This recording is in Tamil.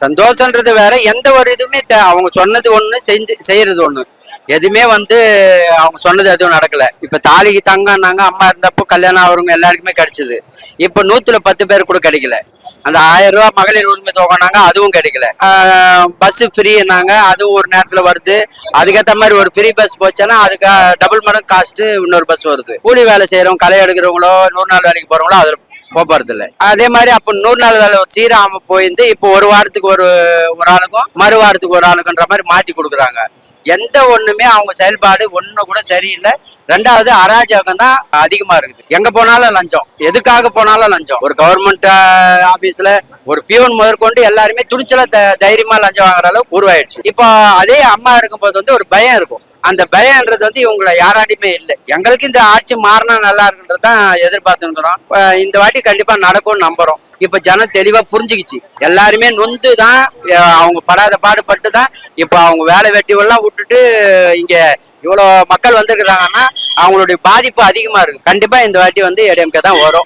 சந்தோஷன்றது வேற. எந்த ஒரு இதுவுமே அவங்க சொன்னது ஒண்ணு செய்யறது ஒண்ணு. எதுவுமே அவங்க சொன்னது எதுவும் நடக்கல. இப்ப தாலிக்கு தங்கன்னாங்க, அம்மா இருந்தப்போ கல்யாணம் ஆகிறவங்க எல்லாருக்குமே கிடைச்சது. இப்ப 100ல 10 பேர் கூட கிடைக்கல. அந்த 1000 ரூபாய் மகளிர் உரிமை தொகைனாங்க, அதுவும் கிடைக்கல. பஸ் ஃப்ரீனாங்க, அதுவும் ஒரு நேரத்துல வருது. அதுக்கேற்ற மாதிரி ஒரு ஃப்ரீ பஸ் போச்சுன்னா அதுக்கு டபுள் மடங்கு காஸ்ட் இன்னொரு பஸ் வருது. கூலி வேலை செய்யறவங்க, களை எடுக்கிறவங்களோ 100 நாள் வேலைக்கு போறவங்களோ அதுல போறது இல்ல. அதே மாதிரி அப்ப 100 நாள் வேலை சீராம போயிருந்து இப்போ ஒரு வாரத்துக்கு ஒரு ஆளுக்கும் மறு வாரத்துக்கு ஒரு ஆளுக்குன்ற மாதிரி மாத்தி கொடுக்குறாங்க. எந்த ஒண்ணுமே அவங்க செயல்பாடு ஒண்ணு கூட சரியில்லை. ரெண்டாவது அராஜகம் தான் அதிகமா இருக்குது. எங்க போனாலும் லஞ்சம், எதுக்காக போனாலும் லஞ்சம். ஒரு கவர்மெண்ட் ஆபீஸ்ல ஒரு பியூன் முதற்கொண்டு எல்லாருமே துணிச்சலா தைரியமா லஞ்சம் வாங்குற அளவுக்கு உருவாயிடுச்சு. இப்போ அதே அம்மா இருக்கும்போது ஒரு பயம் இருக்கும். அந்த பயம்ன்றது இவங்களை யாராலையுமே இல்லை. எங்களுக்கு இந்த ஆட்சி மாறினா நல்லா இருக்குன்றதான் எதிர்பார்த்துக்கிறோம். இந்த வாட்டி கண்டிப்பா நடக்கும்னு நம்புறோம். இப்ப ஜனம் தெளிவா புரிஞ்சுக்கிச்சு. எல்லாருமே நொந்துதான், அவங்க படாத பாடுபட்டு தான் இப்ப அவங்க வேலை வெட்டி எல்லாம் விட்டுட்டு இங்க இவ்வளவு மக்கள் வந்துருக்குறாங்கன்னா அவங்களுடைய பாதிப்பு அதிகமா இருக்கு. கண்டிப்பா இந்த வாட்டி ஏடிஎம்கே தான் வரும்.